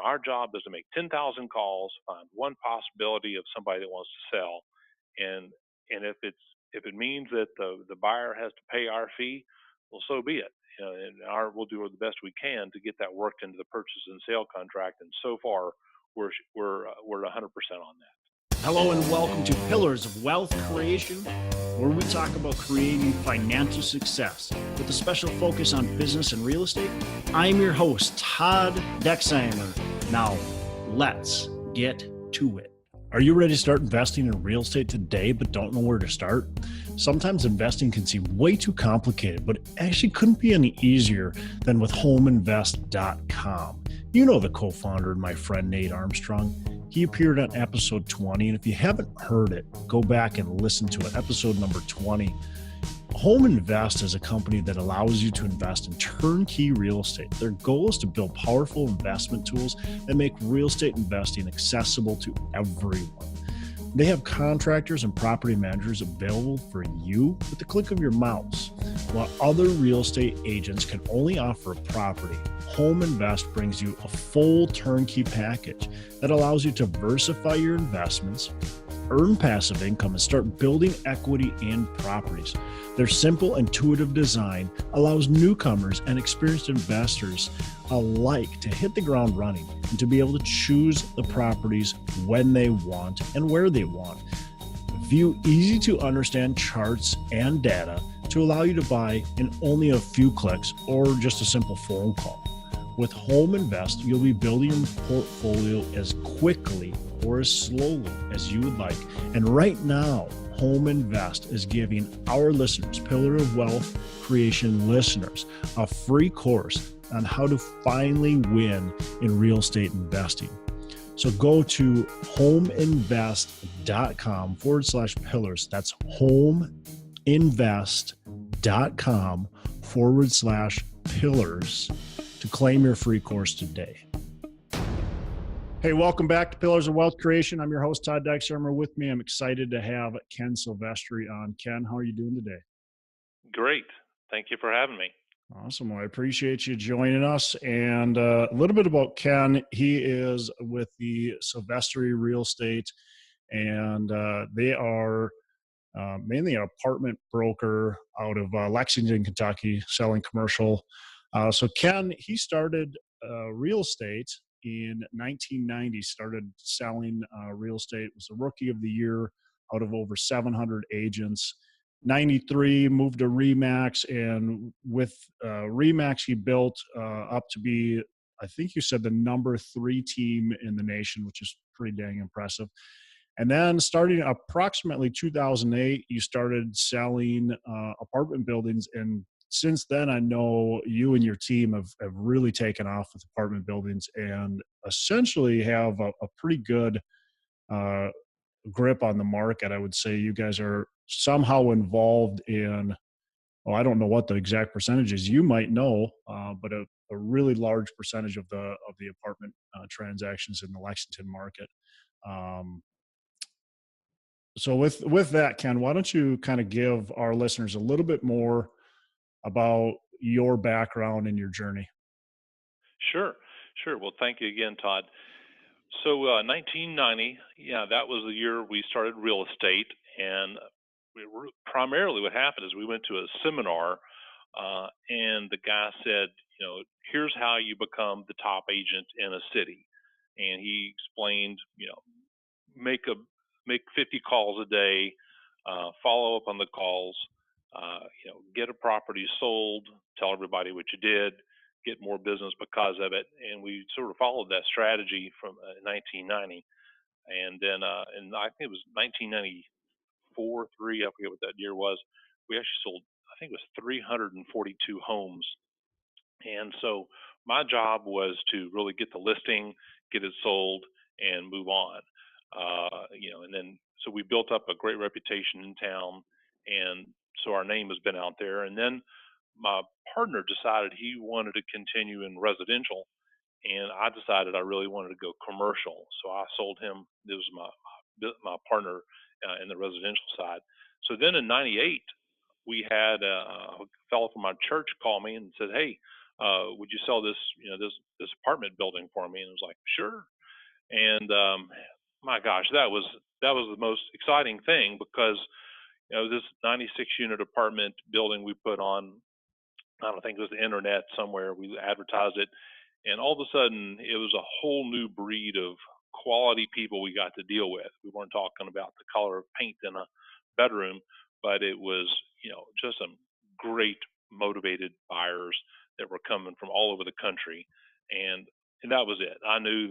our job is to make 10,000 calls, find one possibility of somebody that wants to sell, and if it means that the buyer has to pay our fee, well, so be it. And we'll do the best we can to get that worked into the purchase and sale contract. And so far, we're 100% on that. Hello and welcome to Pillars of Wealth Creation, where we talk about creating financial success with a special focus on business and real estate. I'm your host, Todd Dexheimer. Now, let's get to it. Are you ready to start investing in real estate today but don't know where to start? Sometimes investing can seem way too complicated, but it actually couldn't be any easier than with homeinvest.com. You know the co-founder and my friend Nate Armstrong. He appeared on episode 20, and if you haven't heard it, go back and listen to it, episode number 20. Home Invest is a company that allows you to invest in turnkey real estate. Their goal is to build powerful investment tools that make real estate investing accessible to everyone. They have contractors and property managers available for you with the click of your mouse. While other real estate agents can only offer a property, Home Invest brings you a full turnkey package that allows you to diversify your investments, earn passive income, and start building equity in properties. Their simple, intuitive design allows newcomers and experienced investors alike to hit the ground running and to be able to choose the properties when they want and where they want. View easy to understand charts and data to allow you to buy in only a few clicks or just a simple phone call. With Home Invest, you'll be building your portfolio as quickly or as slowly as you would like. And right now, Home Invest is giving our listeners, Pillar of Wealth Creation listeners, a free course on how to finally win in real estate investing. So go to homeinvest.com/pillars. That's homeinvest.com/pillars to claim your free course today. Hey, welcome back to Pillars of Wealth Creation. I'm your host, Todd Dexheimer. With me, I'm excited to have Ken Silvestri on. Ken, how are you doing today? Great. Thank you for having me. Awesome. Well, I appreciate you joining us. And a little bit about Ken. He is with the Silvestri Real Estate, and they are mainly an apartment broker out of Lexington, Kentucky, selling commercial. So Ken, he started real estate in 1990, started selling real estate, was a rookie of the year out of over 700 agents. 93, moved to Remax, and with Remax, he built up to be, I think you said, the number 3 team in the nation, which is pretty dang impressive. And then starting approximately 2008, you started selling apartment buildings. And since then, I know you and your team have really taken off with apartment buildings and essentially have a pretty good grip on the market. I would say you guys are somehow involved in, well, I don't know what the exact percentage is. You might know, but a really large percentage of the apartment transactions in the Lexington market. So with that, Ken, why don't you kind of give our listeners a little bit more about your background and your journey? Sure. Well, thank you again, Todd. So 1990, that was the year we started real estate. And primarily what happened is we went to a seminar, and the guy said, here's how you become the top agent in a city. And he explained, make 50 calls a day, follow up on the calls, get a property sold, tell everybody what you did, get more business because of it. And we sort of followed that strategy from 1990. And then, and I think it was 1994, 3, I forget what that year was. We actually sold, I think it was 342 homes. And so my job was to really get the listing, get it sold, and move on. And then so we built up a great reputation in town, and so our name has been out there. And then my partner decided he wanted to continue in residential, and I decided I really wanted to go commercial. So I sold him. This was my partner in the residential side. So then in '98, we had a fellow from my church call me and said, "Hey, would you sell this, this apartment building for me? And it was like, sure. And my gosh, that was the most exciting thing, because this 96 unit apartment building we put on, I don't think it was the internet somewhere. We advertised it, and all of a sudden, it was a whole new breed of quality people we got to deal with. We weren't talking about the color of paint in a bedroom, but it was, just some great motivated buyers that were coming from all over the country, and that was it. I knew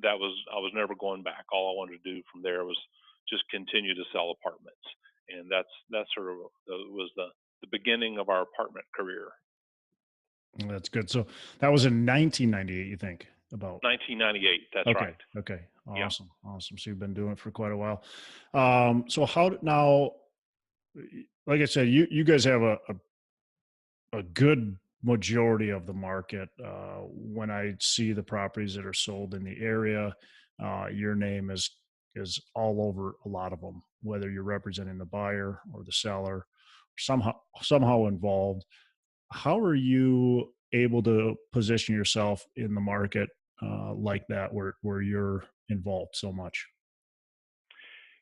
I was never going back. All I wanted to do from there was just continue to sell apartments, and that's sort of was the beginning of our apartment career. That's good. So that was in 1998, you think about? 1998. That's Okay. right. Okay. Yeah. Awesome. Awesome. So you've been doing it for quite a while. So now, like I said, you guys have a good majority of the market. When I see the properties that are sold in the area, your name is all over a lot of them, whether you're representing the buyer or the seller, somehow involved. How are you able to position yourself in the market like that, where you're involved so much?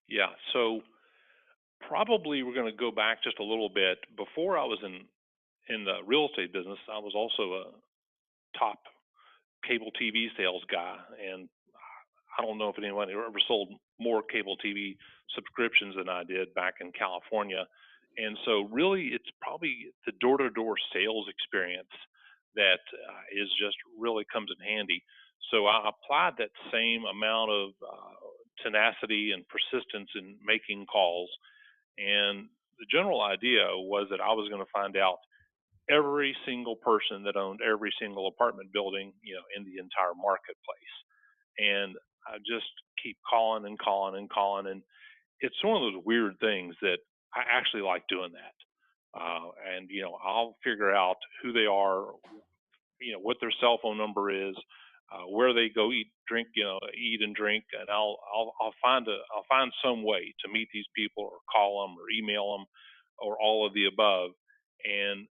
Yeah. So probably we're going to go back just a little bit. Before I was in the real estate business, I was also a top cable TV sales guy, and I don't know if anyone ever sold more cable TV subscriptions than I did back in California. And so, really, it's probably the door to door sales experience that is just really comes in handy. So, I applied that same amount of tenacity and persistence in making calls. And the general idea was that I was going to find out every single person that owned every single apartment building, in the entire marketplace. And I just keep calling and calling and calling. And it's one of those weird things that I actually like doing that. And I'll figure out who they are, what their cell phone number is, where they go eat, drink, eat and drink, and I'll find some way to meet these people, or call them, or email them, or all of the above. And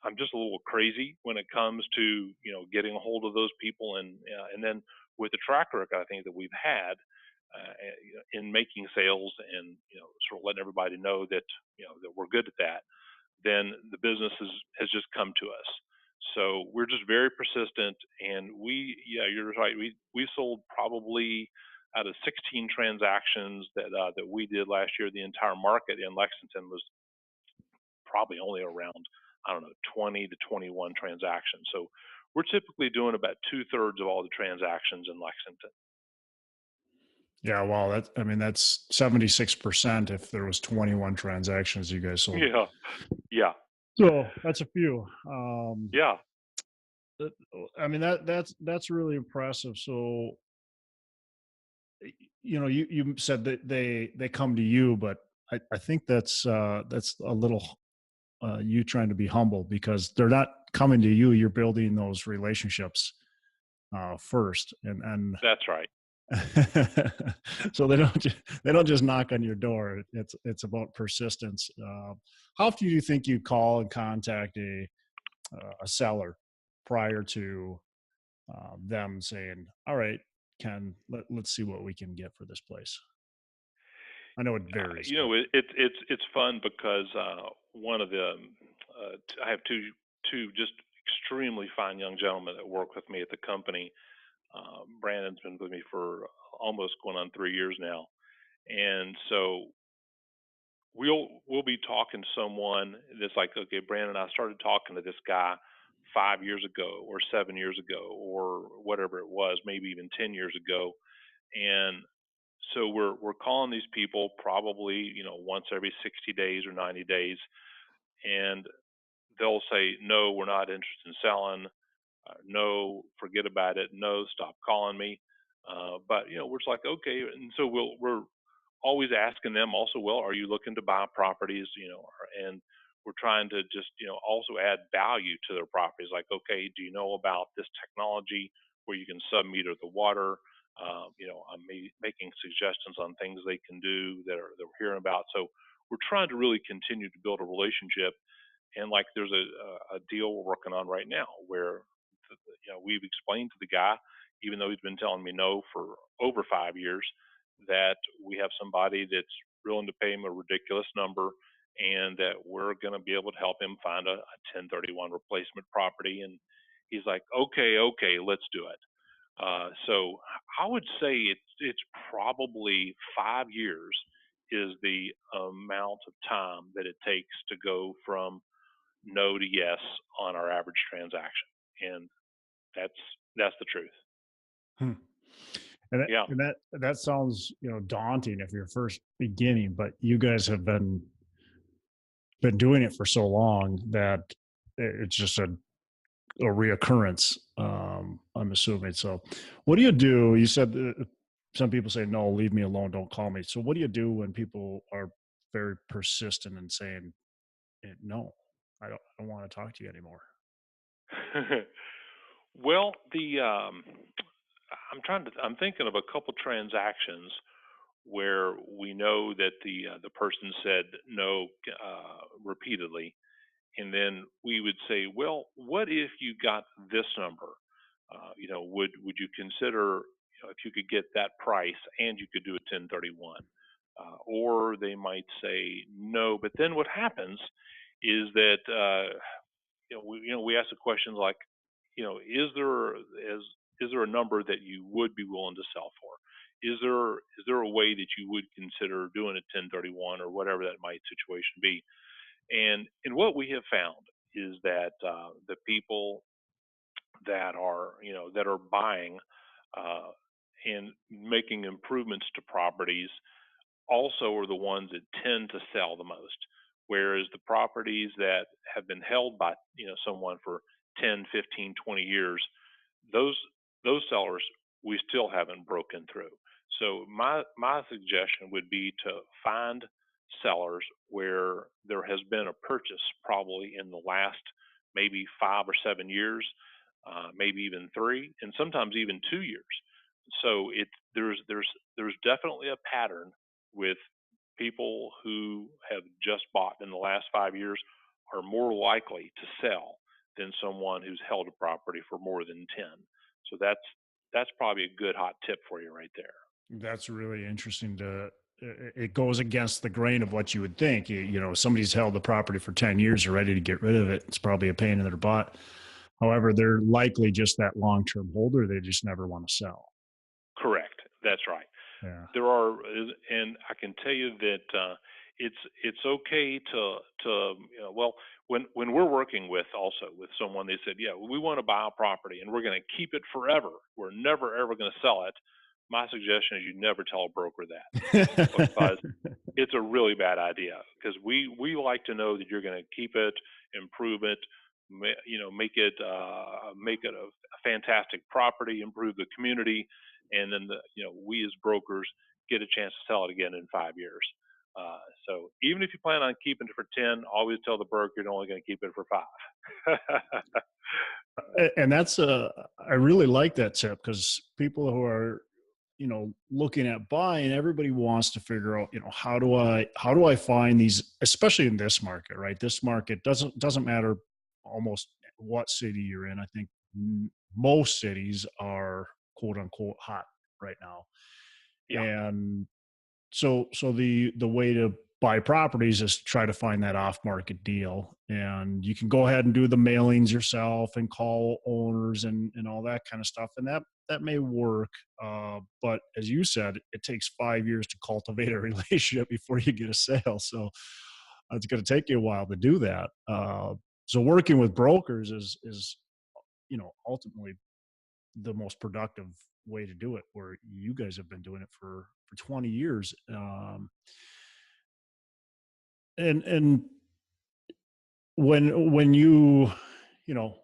I'm just a little crazy when it comes to getting a hold of those people, and then with the track record I think that we've had in making sales, and sort of letting everybody know that that we're good at that, then the business has just come to us. So we're just very persistent, and yeah, you're right. We sold probably out of 16 transactions that we did last year. The entire market in Lexington was probably only around, I don't know, 20 to 21 transactions. So we're typically doing about 2/3 of all the transactions in Lexington. Yeah, wow, that's 76% if there was 21 transactions you guys sold. Yeah, yeah, So that's a few. yeah. That- that's really impressive. So you said that they come to you, but I think that's a little you trying to be humble, because they're not coming to you. You're building those relationships first, and That's right. so they don't just knock on your door. It's about persistence. How often do you think you call and contact a seller prior to them saying, "All right, Ken, let's see what we can get for this place"? I know it varies, but It's fun because one of the I have two just extremely fine young gentlemen that work with me at the company. Brandon's been with me for almost going on 3 years now, and so we'll be talking to someone that's like, okay, Brandon, I started talking to this guy 5 years ago, or 7 years ago, or whatever it was, maybe even 10 years ago, and so we're calling these people probably once every 60 days or 90 days, and they'll say, no, we're not interested in selling. No, forget about it. No, stop calling me. But we're just like, okay, and so we're always asking them also, well, are you looking to buy properties? And we're trying to just also add value to their properties. Like, okay, do you know about this technology where you can sub-meter the water? I'm making suggestions on things they can do that we're hearing about. So we're trying to really continue to build a relationship. And like there's a deal we're working on right now where we've explained to the guy, even though he's been telling me no for over 5 years, that we have somebody that's willing to pay him a ridiculous number, and that we're going to be able to help him find a 1031 replacement property. And he's like, okay, let's do it. So I would say it's probably 5 years is the amount of time that it takes to go from no to yes on our average transaction, and that's the truth. Hmm. And Yeah. that sounds, daunting if you're first beginning, but you guys have been doing it for so long that it's just a reoccurrence. I'm assuming. So, what do you do? You said some people say, "No, leave me alone, don't call me." So, what do you do when people are very persistent in saying, "No, I don't want to talk to you anymore"? Well, I'm thinking of a couple transactions where we know that the person said no repeatedly, and then we would say, well, what if you got this number? Would you consider, if you could get that price and you could do a 1031? Or they might say no, but then what happens is that we ask the questions like, is there a number that you would be willing to sell for? Is there a way that you would consider doing a 1031 or whatever that might situation be? And what we have found is that the people that are buying uh, and making improvements to properties also are the ones that tend to sell the most. Whereas the properties that have been held by someone for 10, 15, 20 years, those those sellers we still haven't broken through. So my suggestion would be to find sellers where there has been a purchase probably in the last maybe 5 or 7 years, maybe even 3, and sometimes even 2 years. So there's definitely a pattern with people who have just bought in the last 5 years are more likely to sell than someone who's held a property for more than 10. So that's probably a good hot tip for you right there. That's really interesting. It goes against the grain of what you would think. Somebody's held the property for 10 years, are ready to get rid of it. It's probably a pain in their butt. However, they're likely just that long-term holder. They just never want to sell. Correct. That's right. Yeah. There are, and I can tell you that it's okay well, when we're working with someone, they said, yeah, we want to buy a property and we're going to keep it forever. We're never ever going to sell it. My suggestion is you never tell a broker that, because it's a really bad idea, because we like to know that you're going to keep it, improve it, make it a fantastic property, improve the community, and then we as brokers get a chance to sell it again in 5 years. So even if you plan on keeping it for 10, always tell the broker you're only going to keep it for 5. And I really like that tip, because people who are, looking at buying, everybody wants to figure out, how do I find these, especially in this market, right? This market doesn't matter almost what city you're in. I think most cities are quote unquote hot right now. Yeah. And so the way to buy properties is to try to find that off market deal, and you can go ahead and do the mailings yourself and call owners and all that kind of stuff, and that may work, but as you said, it takes 5 years to cultivate a relationship before you get a sale. So it's going to take you a while to do that. So working with brokers is ultimately the most productive way to do it, where you guys have been doing it for 20 years. And when you know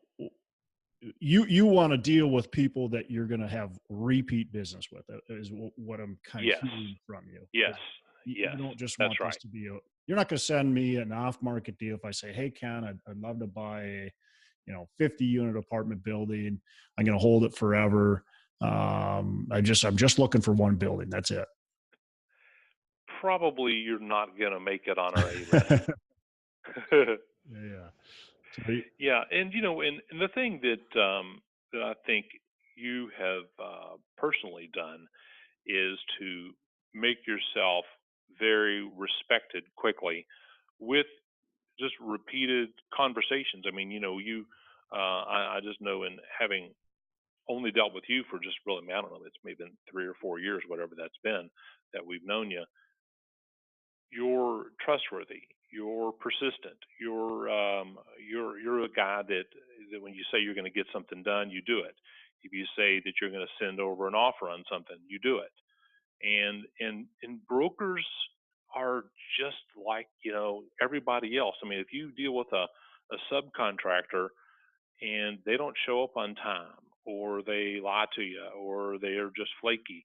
you want to deal with people that you're going to have repeat business with, is what I'm kind of Yes. hearing from you. Yes. You Yes. don't just That's want this right. to be you're not going to send me an off market deal if I say, hey Ken, I'd love to buy a 50 unit apartment building. I'm going to hold it forever. I'm just looking for one building, that's it. Probably you're not going to make it on our A list. Yeah. So Yeah, and and the thing that I think you have personally done is to make yourself very respected quickly with just repeated conversations. I mean, I just know in having only dealt with you for just really, I don't know, it's maybe been 3 or 4 years, whatever that's been that we've known you. You're trustworthy. You're persistent. You're a guy that when you say you're going to get something done, you do it. If you say that you're going to send over an offer on something, you do it. And brokers are just like everybody else. I mean, if you deal with a subcontractor and they don't show up on time or they lie to you or they are just flaky,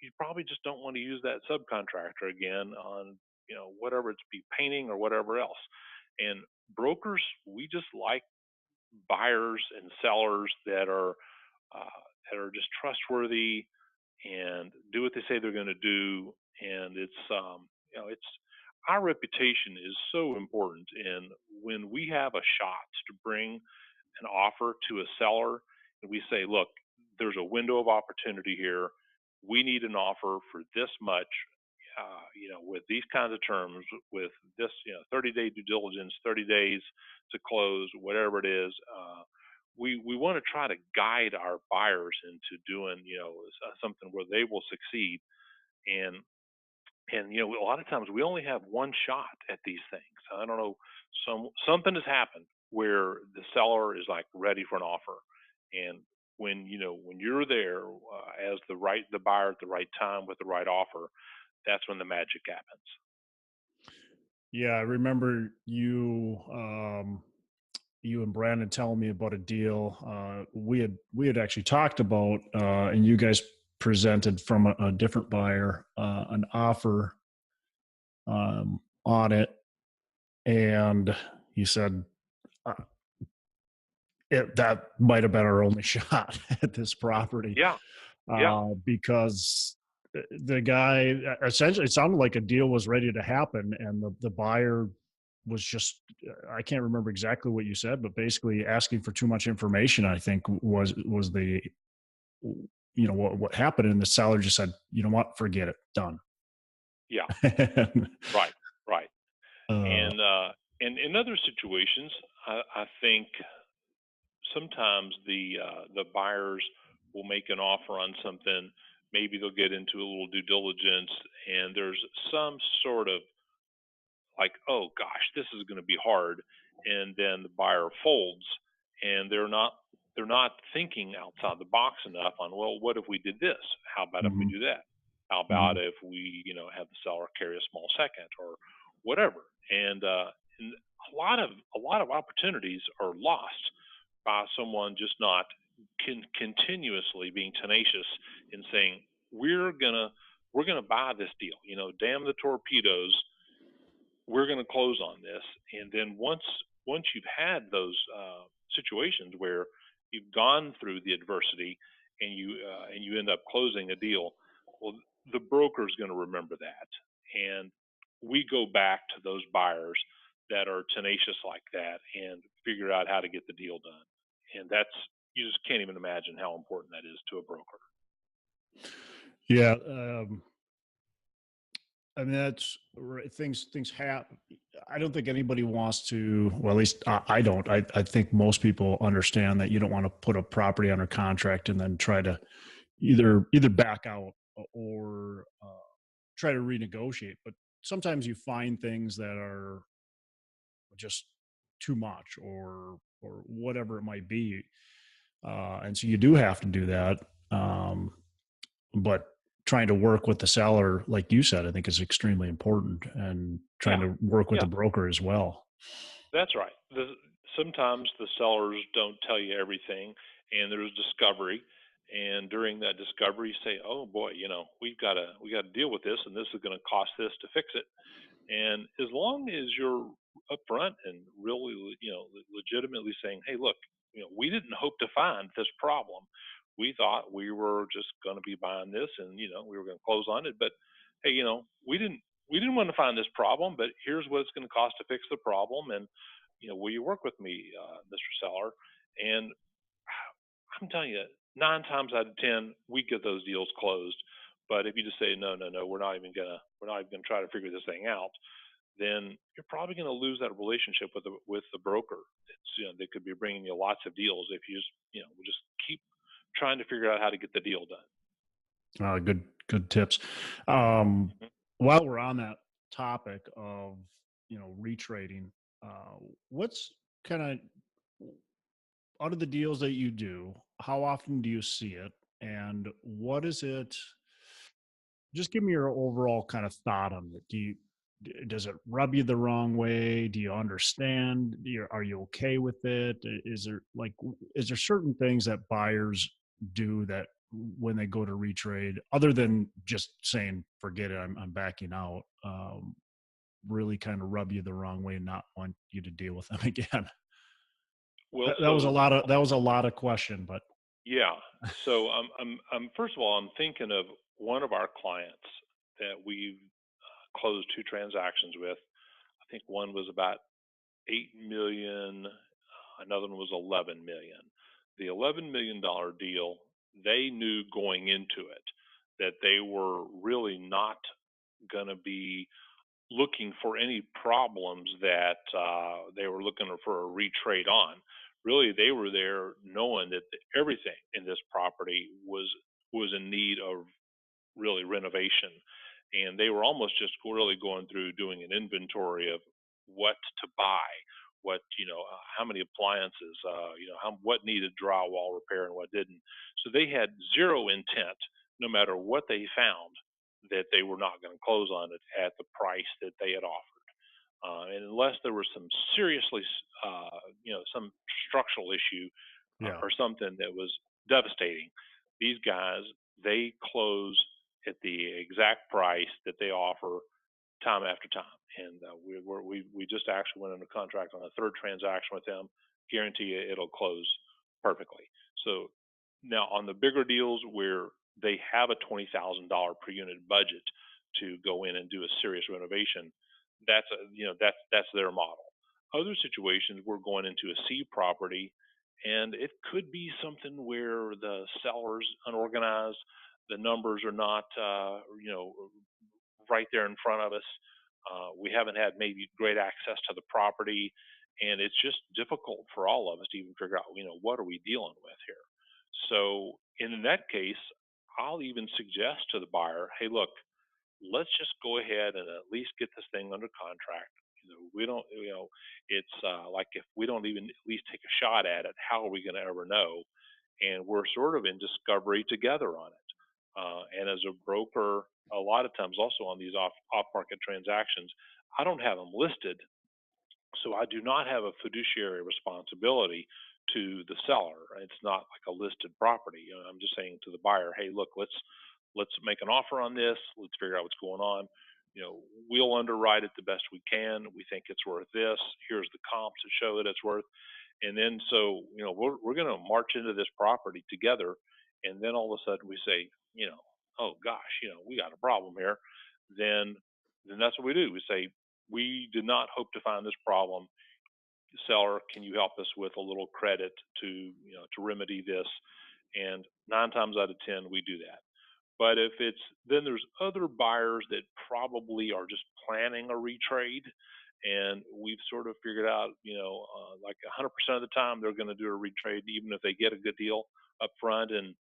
you probably just don't want to use that subcontractor again on whatever it's be painting or whatever else. And brokers, we just like buyers and sellers that are just trustworthy and do what they say they're going to do. And it's our reputation is so important. And when we have a shot to bring an offer to a seller and we say, look, there's a window of opportunity here. We need an offer for this much, with these kinds of terms, with this, 30-day due diligence, 30 days to close, whatever it is. We want to try to guide our buyers into doing, something where they will succeed. And a lot of times we only have one shot at these things. I don't know, something has happened where the seller is like ready for an offer, and when you're there as the buyer at the right time with the right offer, that's when the magic happens. yeah, I remember you and Brandon telling me about a deal we had actually talked about, and you guys presented from a different buyer an offer on it, and he said uh, that might have been our only shot at this property, Yeah, yeah, because the guy essentially, it sounded like a deal was ready to happen, and the buyer was just, I can't remember exactly what you said, but basically asking for too much information, I think was the, what happened, and the seller just said, you know what, forget it, done. yeah. And, Right, right. uh, And in other situations, I think sometimes the buyers will make an offer on something. Maybe they'll get into a little due diligence, and there's some sort of like, oh gosh, this is going to be hard, and then the buyer folds, and they're not thinking outside the box enough on, well, what if we did this? How about if we mhm, do that? How about mhm. if we have the seller carry a small second or whatever? And a lot of opportunities are lost by someone just not continuously being tenacious and saying, we're gonna we're gonna buy this deal. Damn the torpedoes, we're going to close on this. And then once you've had those situations where you've gone through the adversity and you end up closing a deal, well, the broker is going to remember that, and we go back to those buyers that are tenacious like that and figure out how to get the deal done. And that's, you just can't even imagine how important that is to a broker. Yeah, I mean, that's right. Things happen. I don't think anybody wants to. Well, at least I don't. I think most people understand that you don't want to put a property under contract and then try to either back out or try to renegotiate. But sometimes you find things that are just too much, or whatever it might be, and so you do have to do that. But trying to work with the seller, like you said, I think is extremely important, and trying Yeah, to work with yeah. the broker as well. That's right. Sometimes the sellers don't tell you everything, and there's discovery. And during that discovery, you say, "Oh boy, we got to deal with this, and this is going to cost this to fix it." And as long as you're upfront and really, legitimately saying, "Hey, look, we didn't hope to find this problem. We thought we were just going to be buying this, and we were going to close on it. But hey, we didn't." we didn't want to find this problem, but here's what it's going to cost to fix the problem. And, will you work with me, Mr. Seller? And I'm telling you, 9 times out of 10, we get those deals closed. But if you just say, no, no, no, we're not even gonna try to figure this thing out, then you're probably going to lose that relationship with the broker. They could be bringing you lots of deals if you just keep trying to figure out how to get the deal done. Good tips. Mhm. While we're on that topic of retrading, what's kind of out of the deals that you do, how often do you see it, and what is it? Just give me your overall kind of thought on it. Does it rub you the wrong way? Do you understand? Are you okay with it? Is there certain things that buyers do that when they go to retrade, other than just saying, forget it, I'm backing out, really kind of rub you the wrong way and not want you to deal with them again? Well, That was a so lot of, question, but yeah. So I'm first of all, I'm thinking of one of our clients that we closed 2 transactions with. I think one was about 8 million, another one was 11 million. The $11 million deal, they knew going into it that they were really not going to be looking for any problems that they were looking for a retrade on. Really, they were there knowing that everything in this property was in need of really renovation, and they were almost just really going through doing an inventory of what to buy, how many appliances, what needed drywall repair and what didn't. So they had zero intent, no matter what they found, that they were not going to close on it at the price that they had offered. And unless there was some seriously, some structural issue yeah, or something that was devastating, these guys, they close at the exact price that they offer time after time. And we just actually went under contract on a third transaction with them. Guarantee you it'll close perfectly. So now on the bigger deals where they have a $20,000 per unit budget to go in and do a serious renovation, that's their model. Other situations, we're going into a C property, and it could be something where the seller's unorganized, the numbers are not right there in front of us. We haven't had maybe great access to the property, and it's just difficult for all of us to even figure out, what are we dealing with here. So in that case, I'll even suggest to the buyer, hey, look, let's just go ahead and at least get this thing under contract. We don't, it's like if we don't even at least take a shot at it, how are we going to ever know? And we're sort of in discovery together on it. And as a broker, a lot of times also on these off market transactions, I don't have them listed, so I do not have a fiduciary responsibility to the seller. It's not like a listed property. I'm just saying to the buyer, hey, look, let's make an offer on this. Let's figure out what's going on. We'll underwrite it the best we can. We think it's worth this. Here's the comps to show that it's worth. And then so we're going to march into this property together, and then all of a sudden we say, oh gosh, we got a problem here. Then that's what we do. We say, we did not hope to find this problem. Seller, can you help us with a little credit to remedy this? And 9 times out of 10 we do that. But if it's then there's other buyers that probably are just planning a retrade, and we've sort of figured out, like 100% of the time they're going to do a retrade, even if they get a good deal up front. And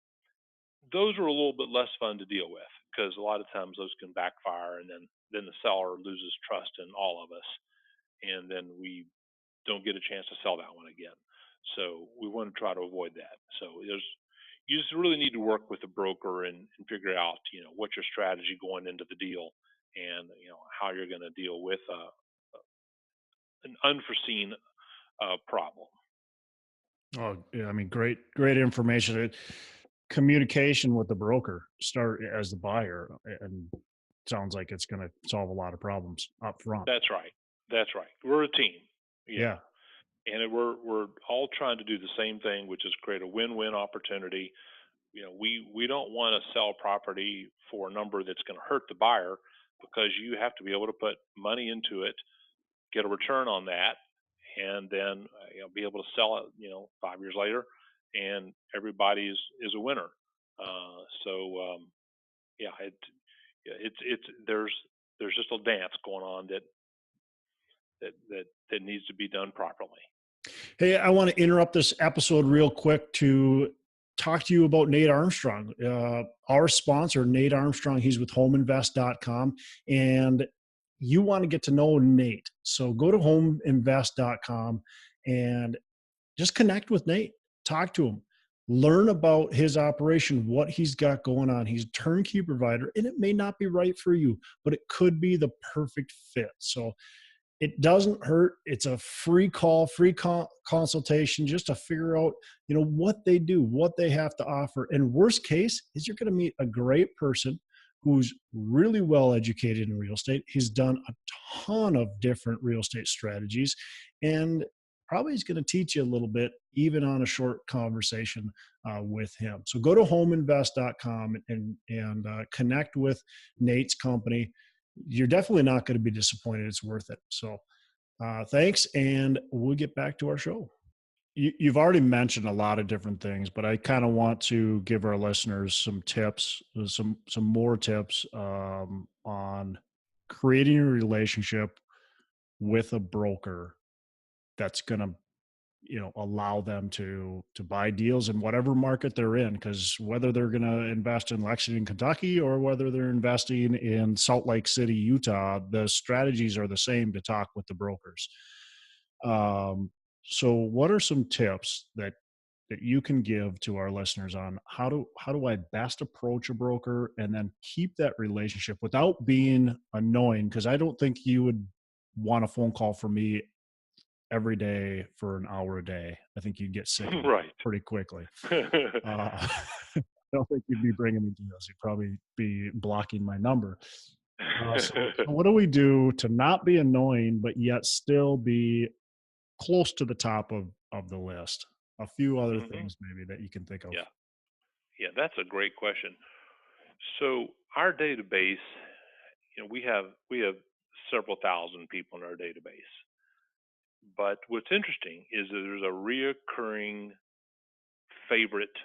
those are a little bit less fun to deal with because a lot of times those can backfire, and then the seller loses trust in all of us, and then we don't get a chance to sell that one again. So we want to try to avoid that. So you just really need to work with the broker and figure out, what's your strategy going into the deal, and how you're going to deal with an unforeseen problem. oh yeah, I mean, great information. Communication with the broker start as the buyer, and sounds like it's going to solve a lot of problems up front. That's right. That's right. We're a team, Yeah, and we're all trying to do the same thing, which is create a win-win opportunity. We don't want to sell property for a number that's going to hurt the buyer, because you have to be able to put money into it, get a return on that, and then be able to sell it 5 years later, and everybody is a winner. So yeah, it's there's just a dance going on that needs to be done properly. Hey, I want to interrupt this episode real quick to talk to you about Nate Armstrong, our sponsor, Nate Armstrong. He's with homeinvest.com, and you want to get to know Nate. So go to homeinvest.com and just connect with Nate, talk to him, learn about his operation, what he's got going on. He's a turnkey provider, and it may not be right for you, but it could be the perfect fit. So it doesn't hurt. It's a free call, consultation, just to figure out, what they do, what they have to offer. And worst case is you're going to meet a great person who's really well educated in real estate. He's done a ton of different real estate strategies, and probably is going to teach you a little bit, even on a short conversation with him. So go to homeinvest.com and connect with Nate's company. You're definitely not going to be disappointed. It's worth it. So thanks, and we'll get back to our show. You've already mentioned a lot of different things, but I kind of want to give our listeners some tips, some more tips on creating a relationship with a broker that's going to allow them to buy deals in whatever market they're in, because whether they're going to invest in Lexington, Kentucky, or whether they're investing in Salt Lake City, Utah, the strategies are the same to talk with the brokers. So what are some tips that you can give to our listeners on how do I best approach a broker and then keep that relationship without being annoying? Because I don't think you would want a phone call from me every day for an hour a day. I think you'd get sick of it Right. pretty quickly. I don't think you'd be bringing me deals. You'd probably be blocking my number. So what do we do to not be annoying, but yet still be close to the top of the list? A few other things maybe that you can think of. Yeah, that's a great question. So our database, we have several thousand people in our database. But what's interesting is that there's a reoccurring favorite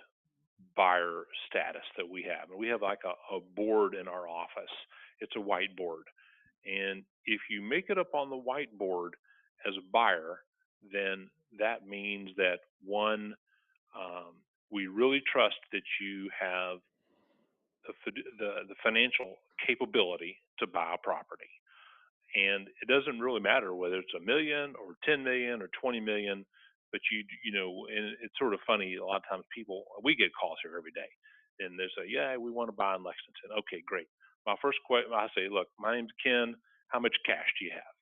buyer status that we have. And we have like a board in our office. It's a whiteboard. And if you make it up on the whiteboard as a buyer, then that means that one, we really trust that you have the financial capability to buy a property. And it doesn't really matter whether it's a million or 10 million or 20 million, but and it's sort of funny. A lot of times we get calls here every day, and they say, yeah, we want to buy in Lexington. Okay, great. My first question, I say, look, my name's Ken. How much cash do you have?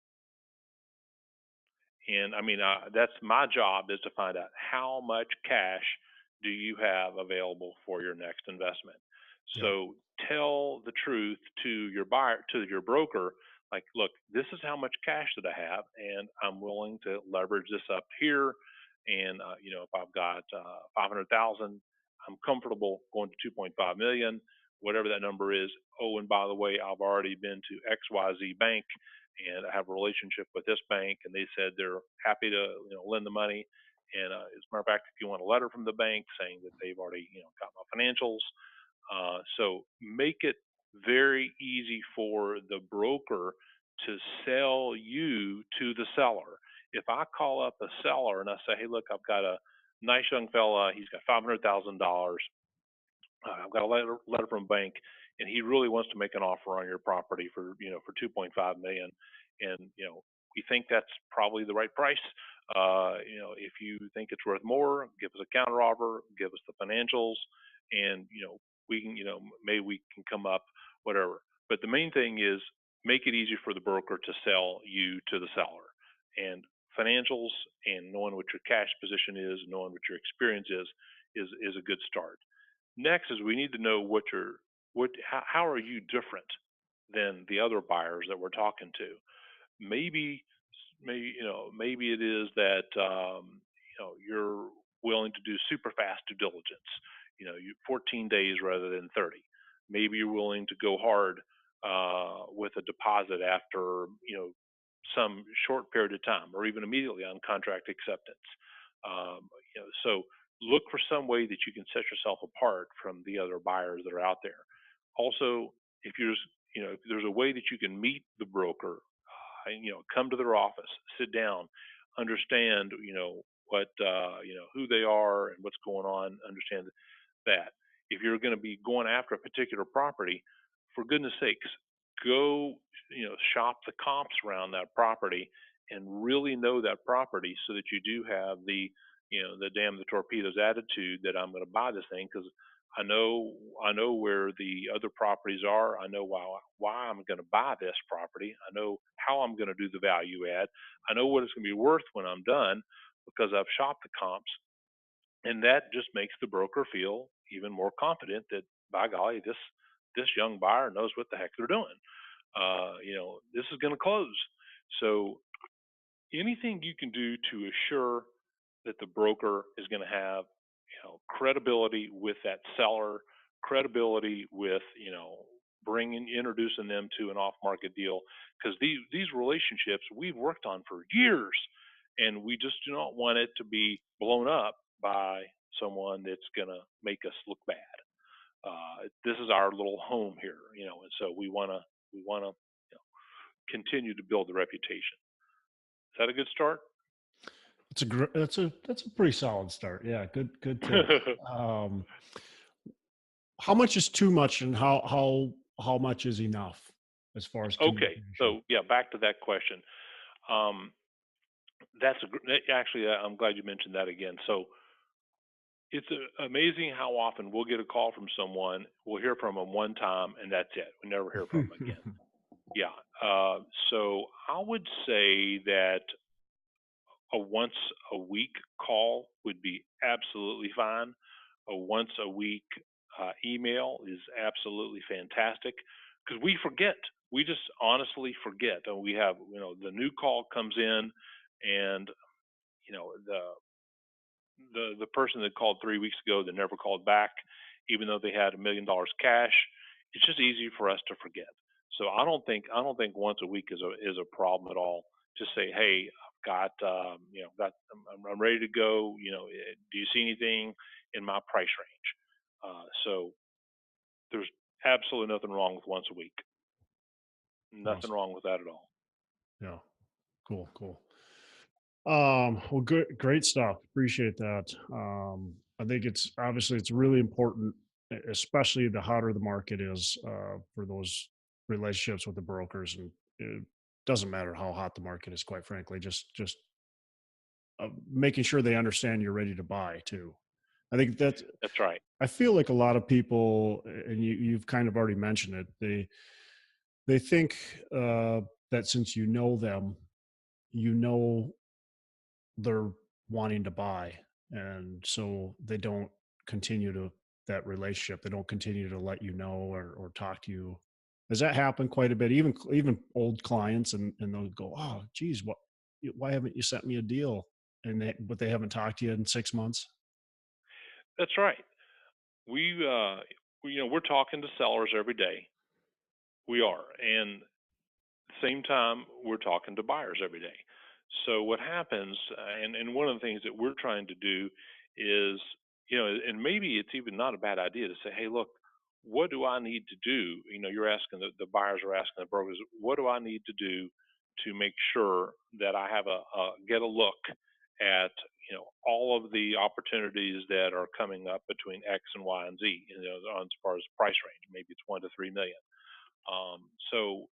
And I mean, that's my job, is to find out how much cash do you have available for your next investment. Yeah. So tell the truth to your buyer, to your broker. Like, look, this is how much cash that I have, and I'm willing to leverage this up here. And if I've got 500,000, I'm comfortable going to 2.5 million, whatever that number is. Oh, and by the way, I've already been to XYZ Bank, and I have a relationship with this bank, and they said they're happy to lend the money. And as a matter of fact, if you want a letter from the bank saying that they've already got my financials, so make it very easy for the broker to sell you to the seller. If I call up a seller and I say, hey, look, I've got a nice young fella, he's got $500,000. I've got a letter from a bank, and he really wants to make an offer on your property for 2.5 million, and we think that's probably the right price. If you think it's worth more, give us a counter offer, give us the financials, and we can maybe we can come up, whatever. But the main thing is make it easy for the broker to sell you to the seller, and financials and knowing what your cash position is, knowing what your experience is a good start. Next is we need to know how are you different than the other buyers that we're talking to. Maybe it is that you're willing to do super fast due diligence. 14 days rather than 30. Maybe you're willing to go hard with a deposit after some short period of time, or even immediately on contract acceptance. So look for some way that you can set yourself apart from the other buyers that are out there. Also, if you're if there's a way that you can meet the broker, come to their office, sit down, understand what who they are and what's going on, understand that. If you're going to be going after a particular property, for goodness sakes, go shop the comps around that property and really know that property, so that you do have the damn the torpedoes attitude that I'm going to buy this thing because I know where the other properties are. I know why I'm going to buy this property. I know how I'm going to do the value add. I know what it's going to be worth when I'm done because I've shopped the comps, and that just makes the broker feel even more confident that, by golly, this young buyer knows what the heck they're doing. This is going to close. So anything you can do to assure that the broker is going to have credibility with that seller, credibility with bringing introducing them to an off market deal, because these relationships we've worked on for years, and we just do not want it to be blown up by someone that's going to make us look bad. This is our little home here, and so we want to continue to build the reputation. Is that a good start? That's a pretty solid start. Yeah, good tip. Um, how much is too much, and how much is enough as far as Okay, communication? so yeah, back to that question. Um, actually, I'm glad you mentioned that again. So it's amazing how often we'll get a call from someone, we'll hear from them one time, and that's it. We never hear from them again. Yeah. So I would say that a once a week call would be absolutely fine. A once a week email is absolutely fantastic, because we forget. We just honestly forget. And we have, the new call comes in, and the person that called 3 weeks ago that never called back, even though they had $1 million cash, it's just easy for us to forget. So I don't think once a week is a problem at all. Just say, hey, I've got I'm ready to go. Do you see anything in my price range? So there's absolutely nothing wrong with once a week. Nothing Awesome. wrong with that at all. Yeah. Cool. Well, great stuff. Appreciate that. I think it's really important, especially the hotter the market is, for those relationships with the brokers. And it doesn't matter how hot the market is, quite frankly, just making sure they understand you're ready to buy too. I think that That's right. I feel like a lot of people, and you've kind of already mentioned it, they think, that since you know them, you know they're wanting to buy, and so they don't continue to that relationship. They don't continue to let you know, or talk to you. Does that happen quite a bit? Even old clients, and they'll go, "Oh geez, why haven't you sent me a deal?" But they haven't talked to you in 6 months. That's right. We're talking to sellers every day. We are, and same time we're talking to buyers every day. So what happens, and one of the things that we're trying to do is, and maybe it's even not a bad idea to say, hey, look, what do I need to do? You're asking, the buyers are asking the brokers, what do I need to do to make sure that I have get a look at all of the opportunities that are coming up between X and Y and Z, as far as price range. Maybe it's 1 to 3 million. So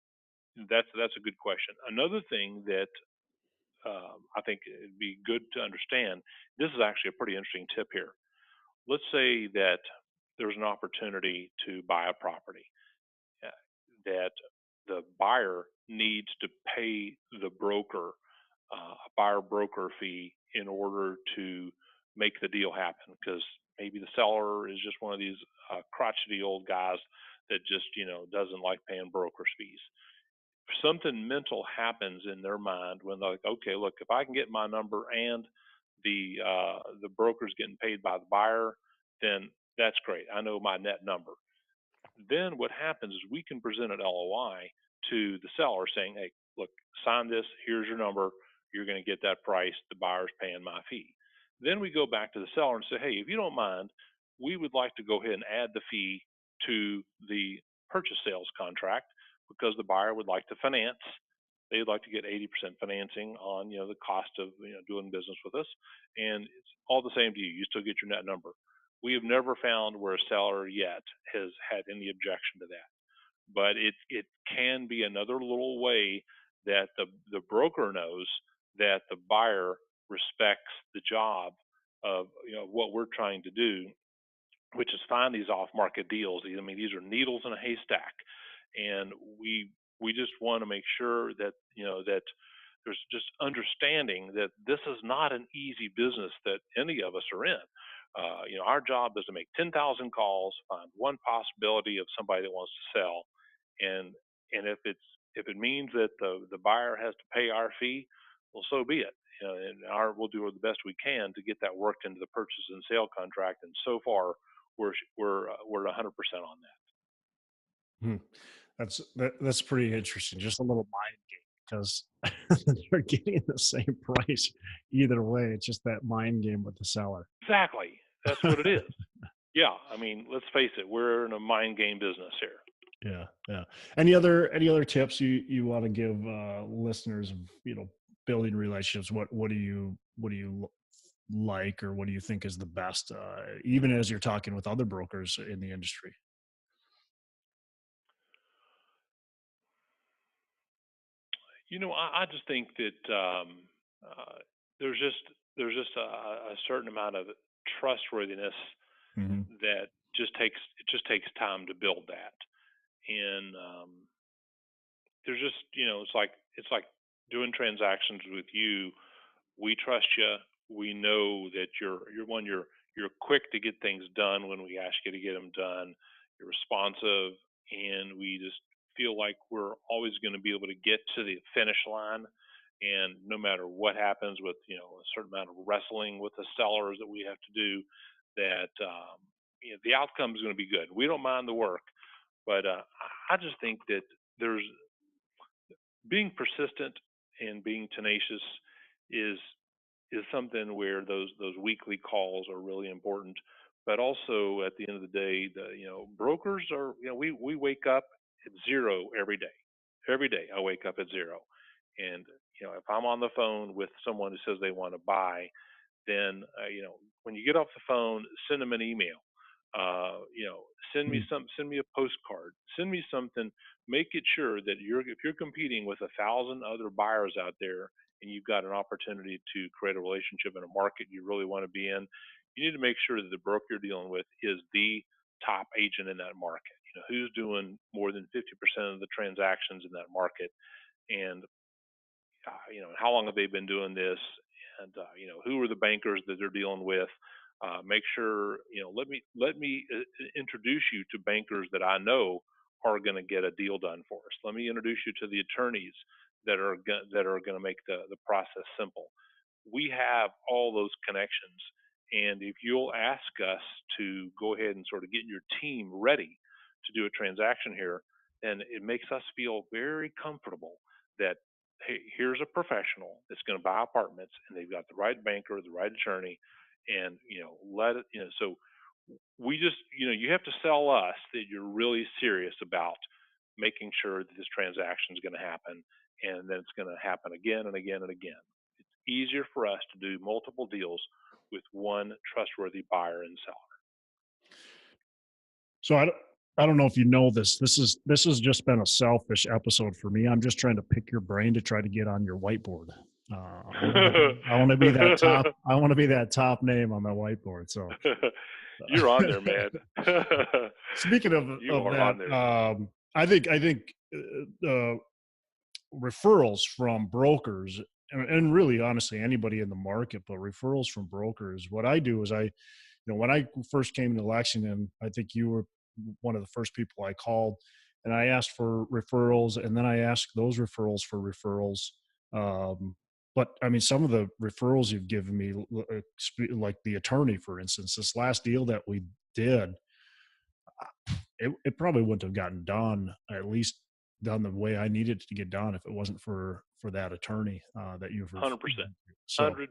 that's a good question. Another thing that I think it'd be good to understand. This is actually a pretty interesting tip here. Let's say that there's an opportunity to buy a property, uh, that the buyer needs to pay the broker a buyer broker fee in order to make the deal happen, because maybe the seller is just one of these crotchety old guys that just doesn't like paying broker's fees. Something mental happens in their mind when they're like, okay, look, if I can get my number and the broker's getting paid by the buyer, then that's great. I know my net number. then what happens is we can present an LOI to the seller saying, hey, look, sign this, here's your number, you're going to get that price, the buyer's paying my fee. Then we go back to the seller and say, hey, if you don't mind, we would like to go ahead and add the fee to the purchase sales contract because the buyer would like to finance. They'd like to get 80% financing on the cost of doing business with us, and it's all the same to you. You still get your net number. We have never found where a seller yet has had any objection to that, but it can be another little way that the broker knows that the buyer respects the job of what we're trying to do, which is find these off-market deals. I mean, these are needles in a haystack, and we just want to make sure that that there's just understanding that this is not an easy business that any of us are in. Our job is to make 10,000 calls, find one possibility of somebody that wants to sell, and if it means that the buyer has to pay our fee, well, so be it. We'll do the best we can to get that worked into the purchase and sale contract. And so far, we're 100% on that. Hmm. That's pretty interesting. Just a little mind game because they're getting the same price either way. It's just that mind game with the seller. Exactly. That's what it is. Yeah. I mean, let's face it. We're in a mind game business here. Yeah, yeah. Any other tips you want to give listeners of building relationships? What do you like, or what do you think is the best, even as you're talking with other brokers in the industry? I just think that there's just a certain amount of trustworthiness Hmm. that just takes time to build that. And there's just it's like doing transactions with you. We trust you. We know that you're quick to get things done when we ask you to get them done. You're responsive, and we just feel like we're always going to be able to get to the finish line. And no matter what happens with a certain amount of wrestling with the sellers that we have to do, that the outcome is going to be good. We don't mind the work, but I just think that there's being persistent and being tenacious is something where those weekly calls are really important. But also at the end of the day, brokers are we wake up at zero every day. Every day I wake up at zero, and if I'm on the phone with someone who says they want to buy, then when you get off the phone, send them an email. You know, send me a postcard, send me something. Make it sure that if you're competing with 1,000 other buyers out there, and you've got an opportunity to create a relationship in a market you really want to be in, you need to make sure that the broker you're dealing with is the top agent in that market. Who's doing more than 50% of the transactions in that market, and how long have they been doing this, and who are the bankers that they're dealing with. Make sure let me introduce you to bankers that I know are going to get a deal done for us. Let me introduce you to the attorneys that are going to make the process simple. We have all those connections, and if you'll ask us to go ahead and sort of get your team ready to do a transaction here, then it makes us feel very comfortable that, hey, here's a professional that's going to buy apartments, and they've got the right banker, the right attorney, and let it. So we just you have to sell us that you're really serious about making sure that this transaction is going to happen, and then it's going to happen again and again and again. It's easier for us to do multiple deals with one trustworthy buyer and seller. So I don't know if you know this. This has just been a selfish episode for me. I'm just trying to pick your brain to try to get on your whiteboard. I want to be that top. I want to be that top name on the whiteboard. So You're on there, man. speaking of that, I think referrals from brokers, and really honestly anybody in the market, but referrals from brokers. What I do is when I first came to Lexington, I think you were one of the first people I called, and I asked for referrals, and then I asked those referrals for referrals. But I mean, some of the referrals you've given me, like the attorney, for instance, this last deal that we did, it probably wouldn't have gotten done, at least done the way I needed it to get done, if it wasn't for that attorney that you've referred 100%. me to. So 100%.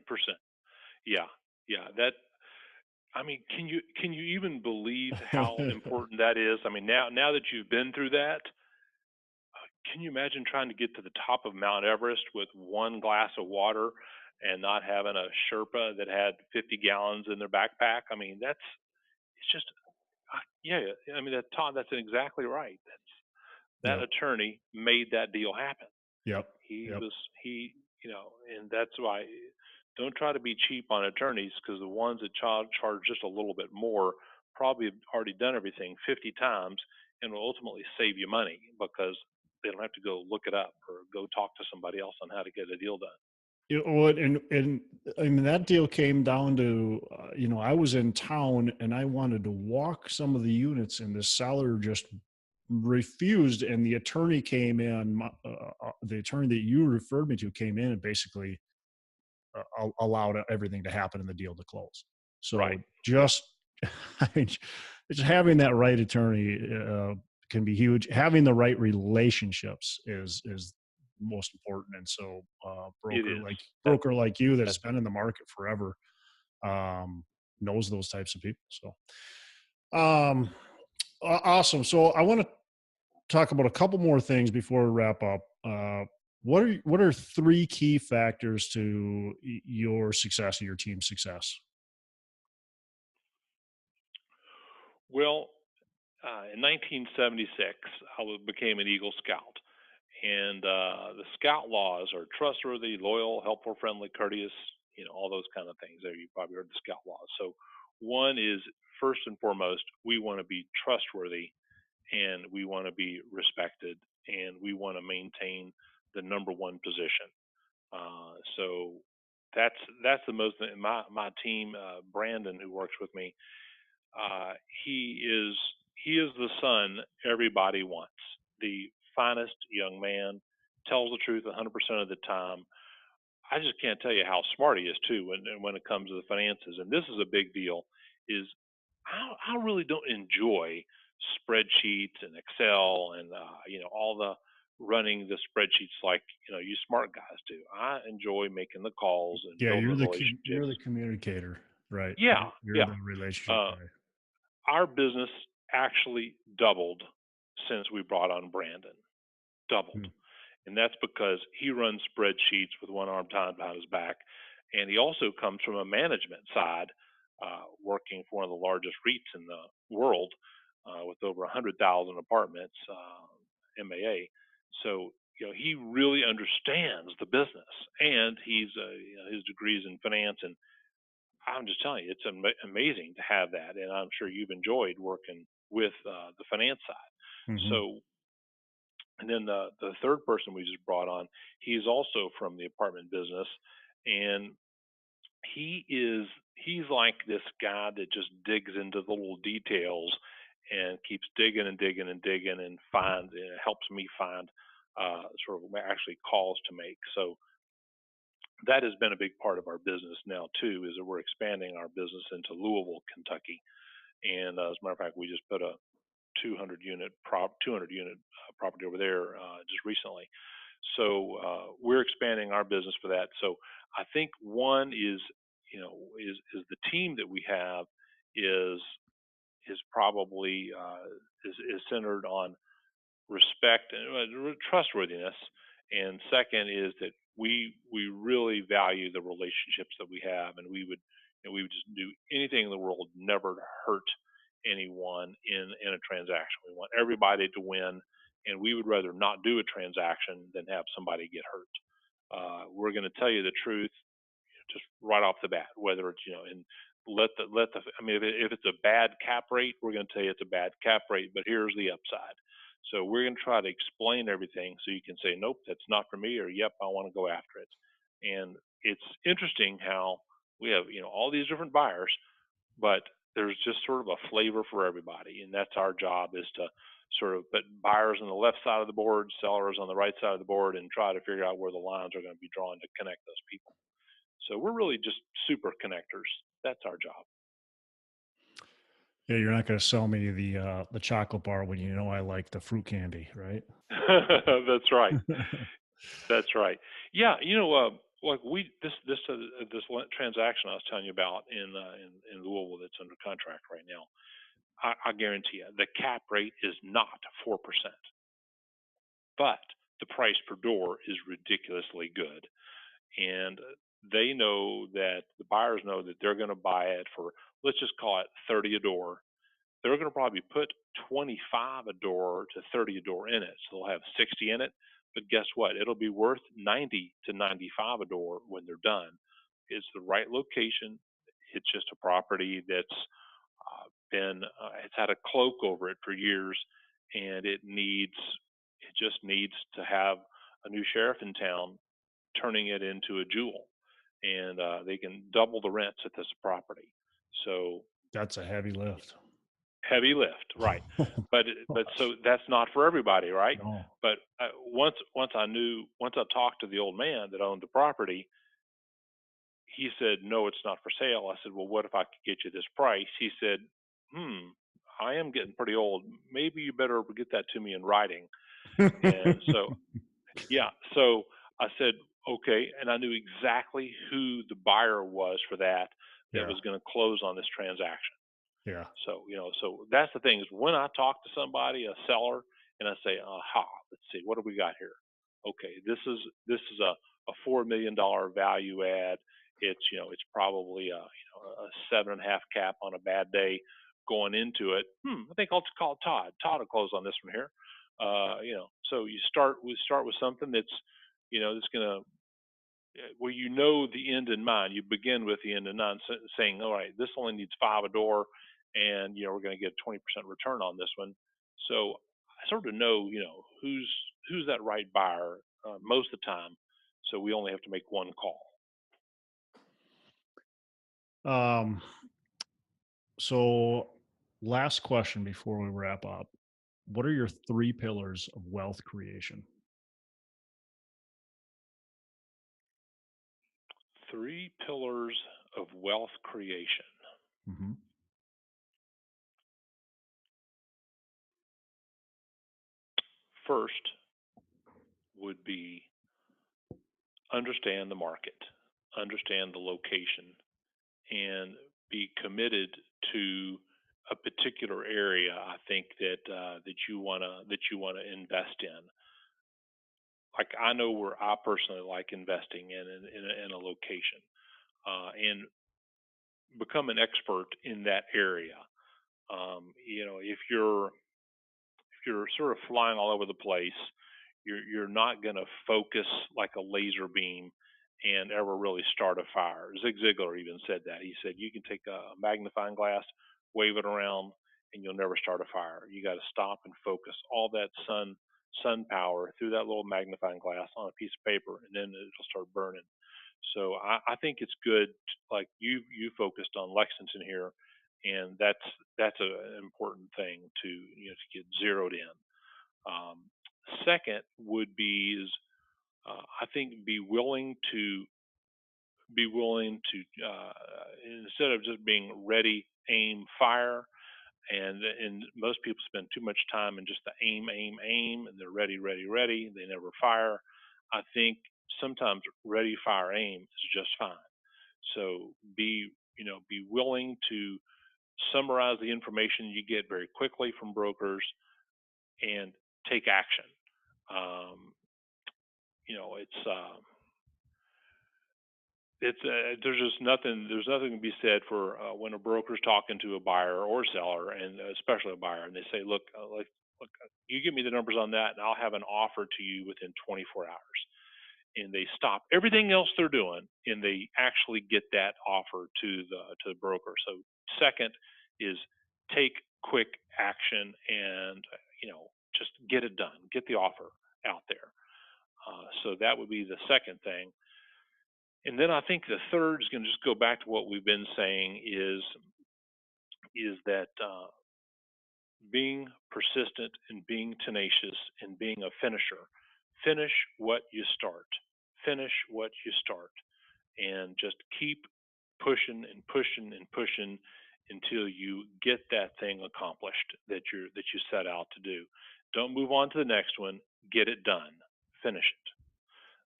Yeah. Yeah. That, I mean, can you even believe how important that is? I mean, now that you've been through that, can you imagine trying to get to the top of Mount Everest with one glass of water and not having a Sherpa that had 50 gallons in their backpack? I mean, that's it's just yeah. I mean, Todd, that's exactly right. That yep, attorney made that deal happen. yep, He yep. was he, and that's why don't try to be cheap on attorneys because the ones that charge just a little bit more probably have already done everything 50 times and will ultimately save you money because they don't have to go look it up or go talk to somebody else on how to get a deal done. It would, and I mean that deal came down to, I was in town and I wanted to walk some of the units, and the seller just refused. And the attorney came in, the attorney that you referred me to came in and basically allowed everything to happen and the deal to close. So Right. Yeah. just, I mean, just having that right attorney can be huge. Having the right relationships is most important. And so, It is. That broker like you that has that's been in the market forever um, knows those types of people. So, um, awesome. So I want to talk about a couple more things before we wrap up. What are three key factors to your success or your team's success? well. In 1976, became an Eagle Scout, and the Scout laws are trustworthy, loyal, helpful, friendly, courteous. All those kind of things. There, you probably heard the Scout laws. So, one is first and foremost, we want to be trustworthy, and we want to be respected, and we want to maintain the number one position. So that's the most. My team, Brandon, who works with me, uh, he is he is the son everybody wants. The finest young man, tells the truth 100% of the time. I just can't tell you how smart he is too when it comes to the finances. And this is a big deal. Is I really don't enjoy spreadsheets and Excel and all the running the spreadsheets like you smart guys do. I enjoy making the calls and Yeah, building the you're relationships. the communicator, right? Yeah, You're yeah. the relationship Uh, guy. our business actually doubled since we brought on Brandon. Doubled. Hmm. And that's because he runs spreadsheets with one arm tied behind his back. And he also comes from a management side, working for one of the largest REITs in the world with over 100,000 apartments, MAA. So, he really understands the business. And his degrees in finance. And I'm just telling you, it's amazing to have that, and I'm sure you've enjoyed working with the finance side. Hmm. So, and then the third person we just brought on, he's also from the apartment business, and he's like this guy that just digs into the little details and keeps digging and digging and digging and finds and helps me find sort of actually calls to make. So that has been a big part of our business now too, is that we're expanding our business into Louisville, Kentucky. And as a matter of fact, we just put a 200 unit property over there just recently. So we're expanding our business for that. So I think one is is the team that we have is probably is centered on respect and trustworthiness. And second is that we really value the relationships that we have, and we would just do anything in the world never to hurt anyone in a transaction. We want everybody to win, and we would rather not do a transaction than have somebody get hurt. We're going to tell you the truth just right off the bat, whether it's and let the I mean if it's a bad cap rate, we're going to tell you it's a bad cap rate, but here's the upside. So we're going to try to explain everything so you can say nope, that's not for me, or yep, I want to go after it. And it's interesting how we have all these different buyers, but there's just sort of a flavor for everybody, and that's our job is to sort of put buyers on the left side of the board, sellers on the right side of the board, and try to figure out where the lines are going to be drawn to connect those people. So we're really just super connectors. That's our job. Yeah, you're not gonna sell me the chocolate bar when you know I like the fruit candy, right? That's right. That's right. Yeah, like transaction I was telling you about in Louisville that's under contract right now. I guarantee you the cap rate is not 4%, but the price per door is ridiculously good, and they know that the buyers know that they're going to buy it for, let's just call it 30 a door. They're going to probably put 25 a door to 30 a door in it. So they'll have 60 in it. But guess what? It'll be worth 90 to 95 a door when they're done. It's the right location. It's just a property that's it's had a cloak over it for years, and it just needs to have a new sheriff in town turning it into a jewel, and they can double the rents at this property. So That's a heavy lift. heavy lift, right? Oh But gosh. so that's not for everybody, right? No. But once I talked to the old man that owned the property, he said, "No, it's not for sale." I said, "Well, what if I could get you this price?" He said, "Hmm, I am getting pretty old. Maybe you better get that to me in writing." And so, yeah, so I said, "Okay," and I knew exactly who the buyer was for that Yeah, was going to close on this transaction. yeah. So, so that's the thing is when I talk to somebody, a seller, and I say, aha, let's see, what do we got here? Okay, this is a $4 million value add. It's probably a 7.5 cap on a bad day going into it. I think I'll call Todd. Todd will close on this one here. So we start with something that's gonna well, the end in mind. You begin with the end in mind, saying, "All right, this only needs five a door, and we're going to get a 20% return on this one." So I sort of know, who's that right buyer most of the time. So we only have to make one call. Um, so last question before we wrap up. What are your three pillars of wealth creation? Three pillars of wealth creation. Hmm. First would be understand the market, understand the location, and be committed to a particular area. I think that you wanna invest in. Like I know where I personally like investing in a location, and become an expert in that area. If you're sort of flying all over the place, you're not going to focus like a laser beam and ever really start a fire. Zig Ziglar even said that. He said you can take a magnifying glass, wave it around, and you'll never start a fire. You got to stop and focus all that sun power through that little magnifying glass on a piece of paper, and then it'll start burning. So I think it's good. Like you focused on Lexington here, and that's an important thing to get zeroed in. Um, Second would be is I think be willing to instead of just being ready, aim, fire, and most people spend too much time in just the aim, aim, aim, and they're ready, ready, ready. They never fire. I think sometimes ready, fire, aim is just fine. So be willing to summarize the information you get very quickly from brokers and take action. Um, you know, it's uh, there's nothing to be said for when a broker's talking to a buyer or seller, and especially a buyer, and they say, look, you give me the numbers on that, and I'll have an offer to you within 24 hours. And they stop everything else they're doing, and they actually get that offer to the broker. So second is take quick action and just get it done, get the offer out there. So that would be the second thing. And then I think the third is going to just go back to what we've been saying is that being persistent and being tenacious and being a finisher. Finish what you start. Finish what you start, and just keep pushing and pushing and pushing until you get that thing accomplished that you set out to do. Don't move on to the next one. Get it done. Finish it.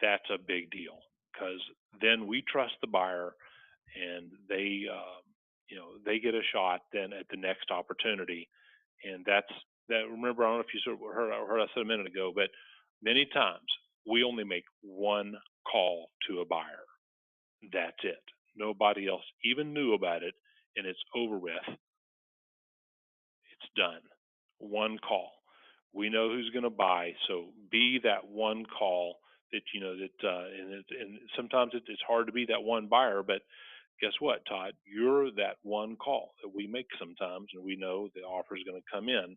That's a big deal, because then we trust the buyer, and they get a shot then at the next opportunity. And that's that. Remember, I don't know if you sort of heard I said a minute ago, but many times we only make one call to a buyer. That's it. Nobody else even knew about it, and it's over with. It's done. One call. We know who's going to buy, so be that one call that and sometimes it's hard to be that one buyer, but guess what, Todd? You're that one call that we make sometimes, and we know the offer is going to come in.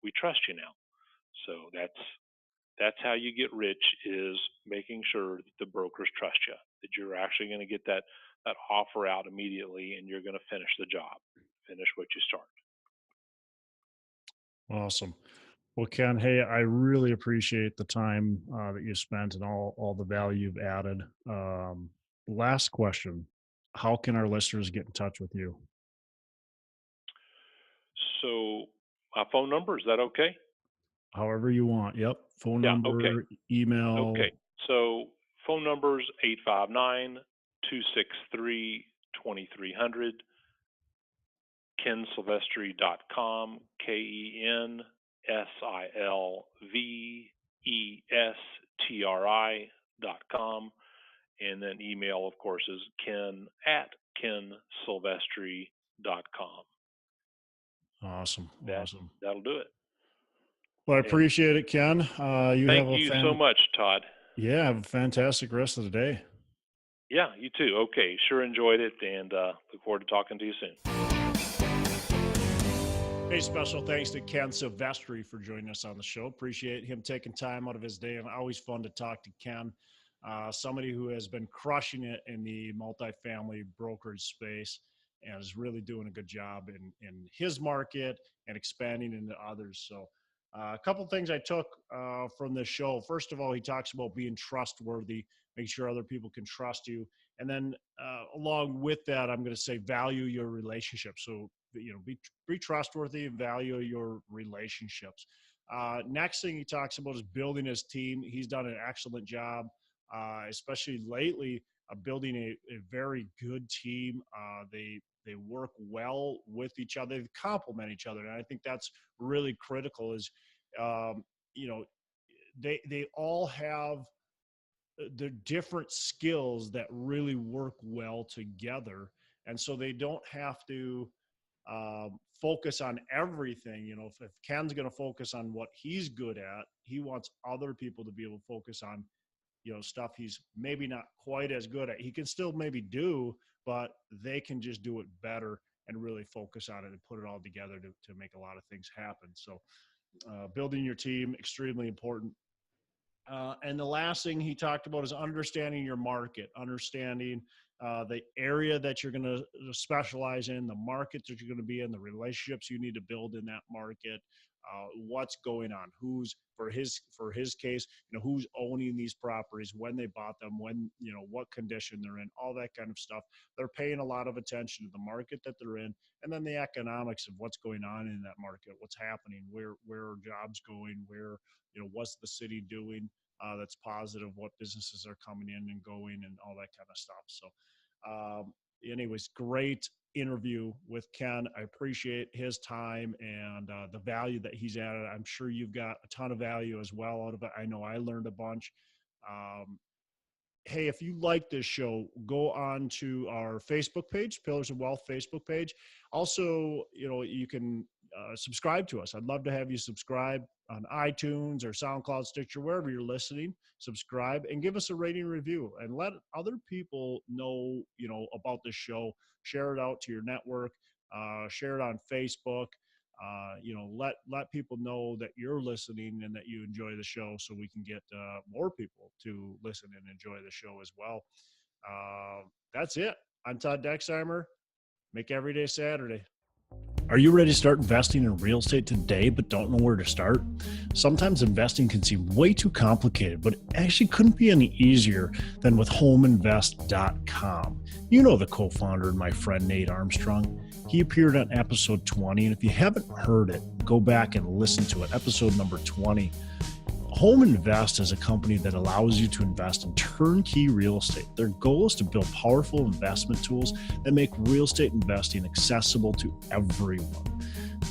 We trust you now. So that's how you get rich, is making sure that the brokers trust you, that you're actually going to get that offer out immediately, and you're going to finish the job, finish what you start. Awesome. Well, Ken, hey, I really appreciate the time that you spent and all the value you've added. Last question: how can our listeners get in touch with you? So my phone number, is that okay? However you want. Yep. Phone Yeah, okay. number, email. Okay. So phone numbers 859-263-2300, kensilvestri.com, KenSilvestri.com. And then email, of course, is ken@kensilvestri.com. Awesome. That'll do it. Well, I appreciate it, Ken. Thank you so much, Todd. Yeah, have a fantastic rest of the day. Yeah, you too. Okay, sure enjoyed it, and look forward to talking to you soon. Hey, special thanks to Ken Silvestri for joining us on the show. Appreciate him taking time out of his day, and always fun to talk to Ken. Somebody who has been crushing it in the multifamily brokerage space and is really doing a good job in his market and expanding into others. So a couple things I took from this show. First of all, he talks about being trustworthy, make sure other people can trust you. And then along with that, I'm going to say value your relationship. So, be trustworthy and value your relationships. Next thing he talks about is building his team. He's done an excellent job, especially lately, building a very good team. They work well with each other. They complement each other. And I think that's really critical is, they all have the different skills that really work well together. And so they don't have to focus on everything. If Ken's going to focus on what he's good at, he wants other people to be able to focus on stuff he's maybe not quite as good at. He can still maybe do, but they can just do it better and really focus on it and put it all together to make a lot of things happen. So building your team, extremely important. And the last thing he talked about is understanding your market, understanding the area that you're going to specialize in, the market that you're going to be in, the relationships you need to build in that market, what's going on, who's for his case, who's owning these properties, when they bought them, when, what condition they're in, all that kind of stuff. They're paying a lot of attention to the market that they're in, and then the economics of what's going on in that market, what's happening, where are jobs going, where, what's the city doing that's positive, what businesses are coming in and going, and all that kind of stuff. So anyways, great interview with Ken. I appreciate his time and the value that he's added. I'm sure you've got a ton of value as well out of it. I know I learned a bunch. Hey, if you like this show, go on to our Facebook page, Pillars of Wealth Facebook page. Also, you can subscribe to us. I'd love to have you subscribe on iTunes or SoundCloud, Stitcher, wherever you're listening. Subscribe and give us a rating review, and let other people know, about this show. Share it out to your network. Share it on Facebook. Let people know that you're listening and that you enjoy the show, so we can get more people to listen and enjoy the show as well. That's it. I'm Todd Dexheimer. Make every day Saturday. Are you ready to start investing in real estate today but don't know where to start? Sometimes investing can seem way too complicated, but it actually couldn't be any easier than with homeinvest.com. You know the co-founder and my friend Nate Armstrong. He appeared on episode 20. And if you haven't heard it, go back and listen to it. Episode number 20. Home Invest is a company that allows you to invest in turnkey real estate. Their goal is to build powerful investment tools that make real estate investing accessible to everyone.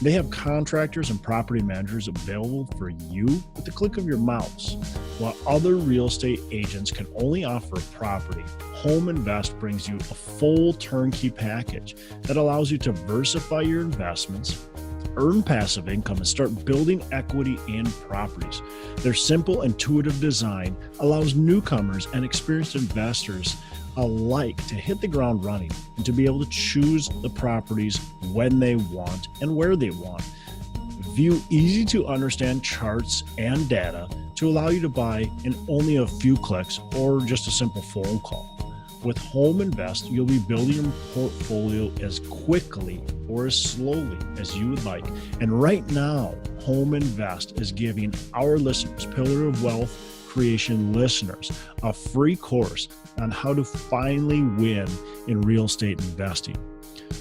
They have contractors and property managers available for you with the click of your mouse. While other real estate agents can only offer a property, Home Invest brings you a full turnkey package that allows you to diversify your investments, earn passive income, and start building equity in properties. Their simple, intuitive design allows newcomers and experienced investors alike to hit the ground running and to be able to choose the properties when they want and where they want. View easy to understand charts and data to allow you to buy in only a few clicks or just a simple phone call. With Home Invest, you'll be building your portfolio as quickly or as slowly as you would like. And right now, Home Invest is giving our listeners, Pillar of Wealth Creation listeners, a free course on how to finally win in real estate investing.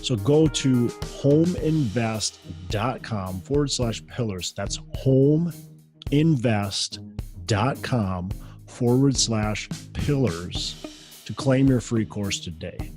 So go to homeinvest.com/pillars. That's homeinvest.com/pillars to claim your free course today.